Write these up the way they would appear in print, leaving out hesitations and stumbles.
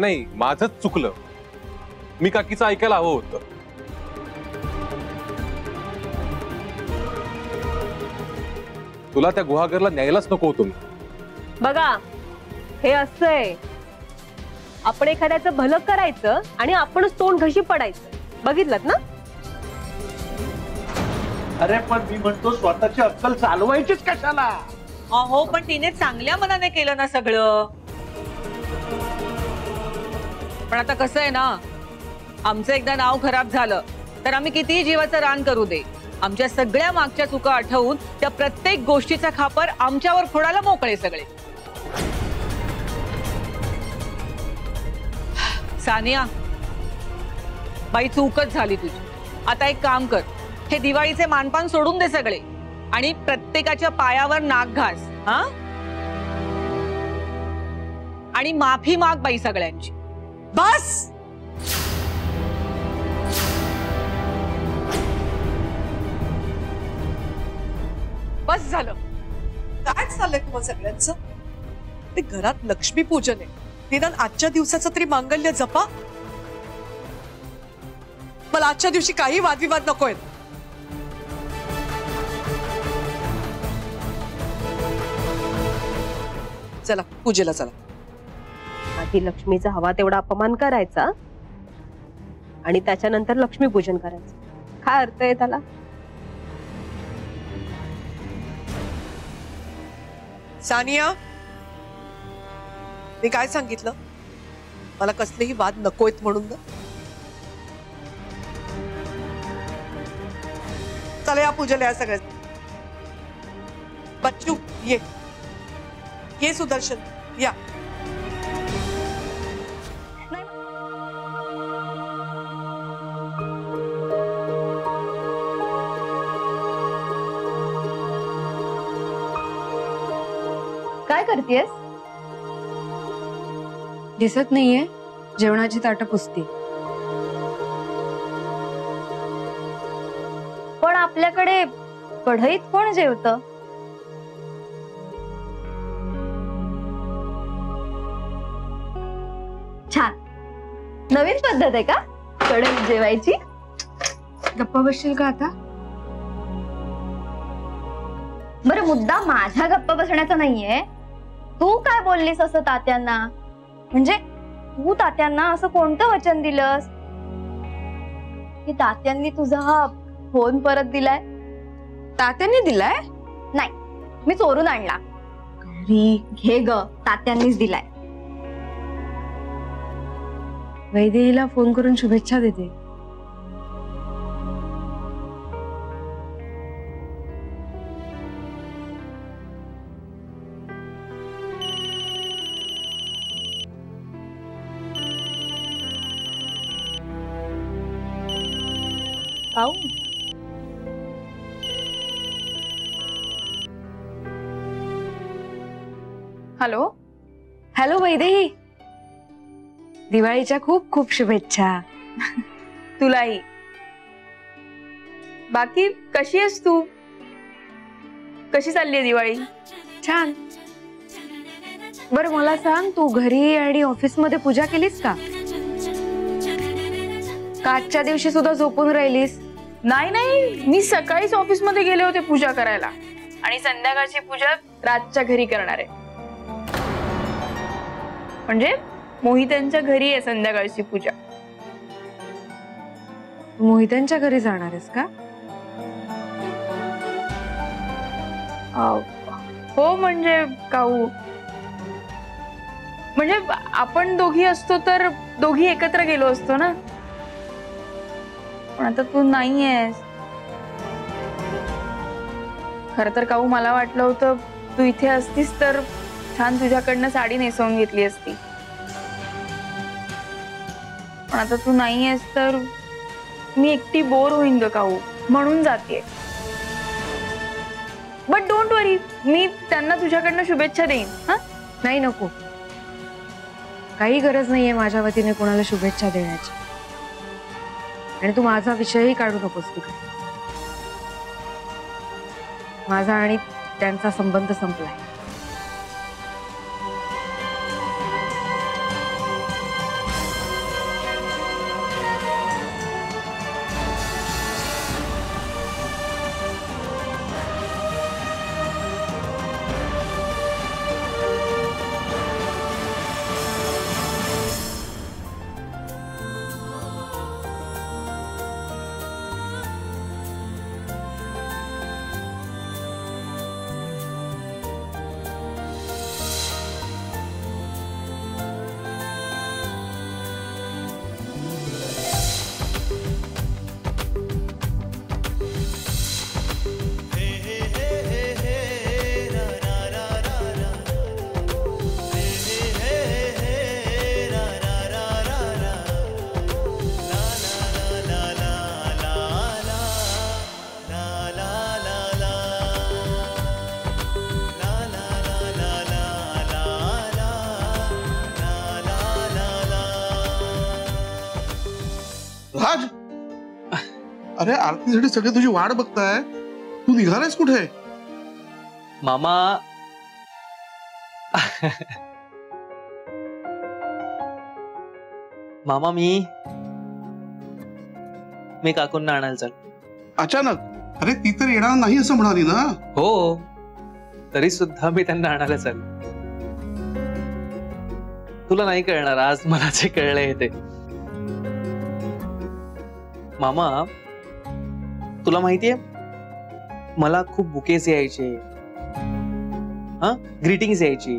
नाही, माझंच चुकलं. मी काकीचं ऐकायला हवं होतं. तुला त्या गुहागरला न्यायलाच नको होतो मी. बघा, हे असं आहे, आपण एखाद्याचं भलं करायचं आणि आपणच तोंड घशी पडायचं. बघितलं ना? अरे पण मी म्हणतो स्वतःची अक्कल चालवायचीच कशाला? हो, पण तिने चांगल्या मनाने केलं ना सगळं. पण आता कसं आहे ना, आमचं एकदा नाव खराब झालं तर आम्ही कितीही जीवाचं रान करू दे, आमच्या सगळ्या मागच्या चुका आठवून त्या प्रत्येक गोष्टीचा खापर आमच्यावर फोडायला मोकळे सगळे. सानिया बाई, चूकच झाली तुझी. आता एक काम कर, हे दिवाळीचे मानपान सोडून दे सगळे आणि प्रत्येकाच्या पायावर नाक घास. हा, आणि माफी माग बाई सगळ्यांची. बस. बस झालं. काय चाललंय तुम्हा सगळ्यांचं? ते घरात लक्ष्मी पूजन आहे, निदान आजच्या दिवसाचं तरी मांगल्य जपा. मला आजच्या दिवशी काही वादविवाद नकोय. चला पूजेला चला. आधी लक्ष्मीचा हवा तेवढा अपमान करायचा आणि त्याच्यानंतर लक्ष्मीपूजन करायचं. काय अर्थ आहे त्याला? सानिया, मी काय सांगितलं? मला कसलेही वाद नकोयत म्हणून ना. चला या पूजेला या सगळ्या. बच्चू ये सुदर्शन या. काय करतेस? दिसत नाहीये, जेवणाची ताटं पुसती. पण आपल्याकडे कढईत कोण जेवतं? छान, नवीन पद्धत आहे का कढईत जेवायची? गप्पा बसशील का आता? बरं, मुद्दा माझ्या गप्पा बसण्याचा नाहीये. तू काय बोललीस असं तात्यांना? म्हणजे तू तात्यांना असं कोणतं वचन दिलंस की तात्यांनी तुझा हा फोन परत दिलाय? तात्यांनी दिलाय? नाही, मी चोरून आणला. घे ग, तात्यांनीच दिलाय. वैदेहीला फोन करून शुभेच्छा देते. हॅलो. हॅलो वैदेही, दिवाळीच्या खूप खूप शुभेच्छा. तुलाही. बाकी कशी आहेस तू? कशी चालली आहे दिवाळी? छान. बरं मला सांग, तू घरी आणि ऑफिस मध्ये पूजा केलीस का? आजच्या दिवशी सुद्धा झोपून राहिलीस? नाही नाही, मी सकाळीच ऑफिस मध्ये गेले होते पूजा करायला आणि संध्याकाळची पूजा रातच्या घरी करणार आहे. म्हणजे मोहितांच्या घरी आहे संध्याकाळची पूजा. मोहितांच्या घरी जाणार आहेस का? हो, म्हणजे काऊ, म्हणजे आपण दोघी असतो तर दोघी एकत्र गेलो असतो ना. पण आता तू नाहीयेस. खर तर काऊ, मला वाटलं होतं तू इथे असतीस तर छान तुझ्याकडनं साडी नेसवून घेतली असती. पण आता तू नाहीयेस तर मी एकटी बोर होईन ग काऊ, म्हणून जाते. बट डोंट वरी, मी त्यांना तुझ्याकडनं शुभेच्छा देईन. हा, नाही नको, काही गरज नाहीये माझ्या वतीने कोणाला शुभेच्छा देण्याची. आणि तू माझा विषयही काढू नकोस तिकडे. माझा आणि त्यांचा संबंध संपलाय. राज, अरे आरतीसाठी सगळे तुझी वाट बघताय, तू निघालायस कुठे? मामा मामा मी काकूंना आणायला चाल. अचानक? अरे ती तर येणार नाही असं म्हणाली ना. हो, तरी सुद्धा मी त्यांना आणायला चाल. तुला नाही कळणार, आज मला जे कळलंय ते. मामा, तुला माहितीये मला खूप बुकेस यायचे, ग्रीटिंग्स यायची.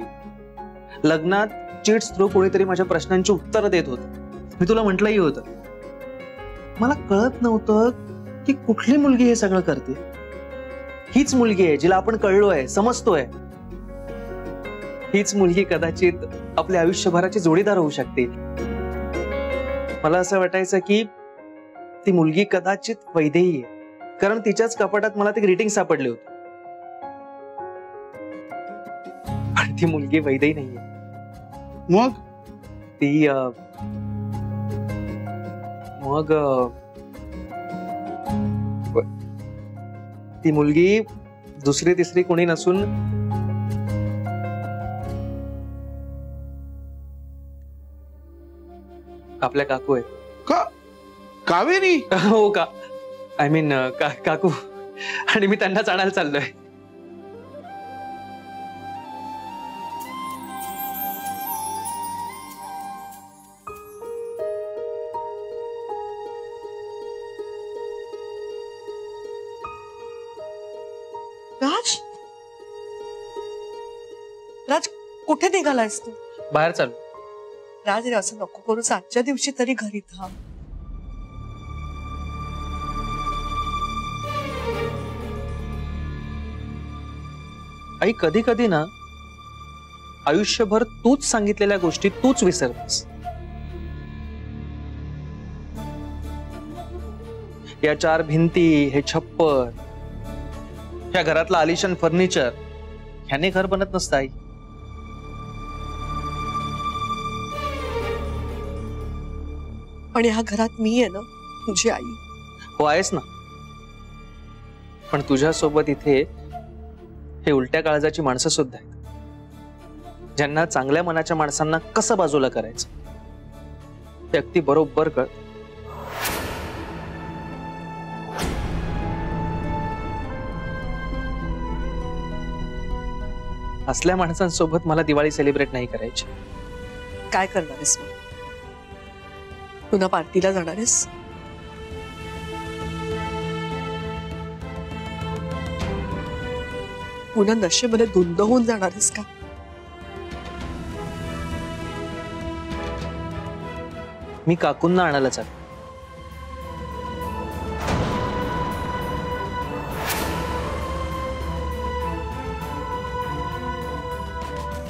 लग्नात चिट्स थ्रू कोणीतरी माझ्या प्रश्नांची उत्तरं देत होत. मी तुला म्हटलंही होतं. मला कळत नव्हतं की कुठली मुलगी हे सगळं करते. हीच मुलगी आहे जिला आपण कळलोय, समजतोय. हीच मुलगी कदाचित आपल्या आयुष्यभराची जोडीदार होऊ शकते. मला असं वाटायचं की ती मुलगी कदाचित वैदेही आहे, कारण तिच्याच कपाटात मला ते ग्रीटिंग सापडले होते. पण ती मुलगी वैदेही नाहीये. मग ती मुलगी दुसरी तिसरी कोणी नसून आपल्या काकू आहे. का? कावेरी? हो का, आय मीन काकू. आणि मी त्यांनाच आणायला चाललोय. राज, राज कुठे निघालायस तू? बाहेर चालू. राज, रे असं नको करूस. आजच्या दिवशी तरी घरी थांब. आई, कधी कधी ना आयुष्यभर तूच सांगितलेल्या गोष्टी तूच विसरतेस. या 4 भिंती, हे छप्पर, या घरातलं आलिशान फर्निचर, ह्याने घर बनत नसतं आई. पण ह्या घरात मी आहे ना, तुझी आई. हो, आहेस ना. पण तुझ्यासोबत इथे हे उलट्या काळजाची माणसं सुद्धा आहेत, ज्यांना चांगल्या मनाच्या माणसांना कसं बाजूला करायचं ते अगदी बरोबर कळत. असल्या माणसांसोबत मला दिवाळी सेलिब्रेट नाही करायची. काय करणार आहेस मग? पुन्हा पार्टीला जाणार आहेस? पुन्हा नशेमध्ये धुंद होऊन जाणार आहेस का? मी काकूंना आणायला चाल.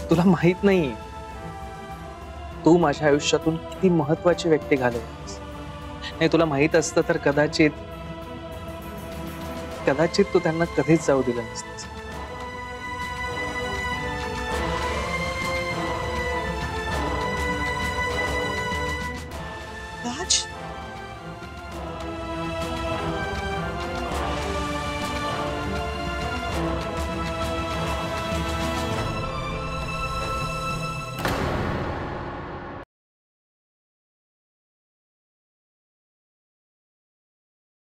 तुला माहित नाही, तू माझ्या आयुष्यातून किती महत्वाची व्यक्ती घालवलीस. नाही, तुला माहित असतं तर कदाचित तू त्यांना कधीच जाऊ दिलं नसतं.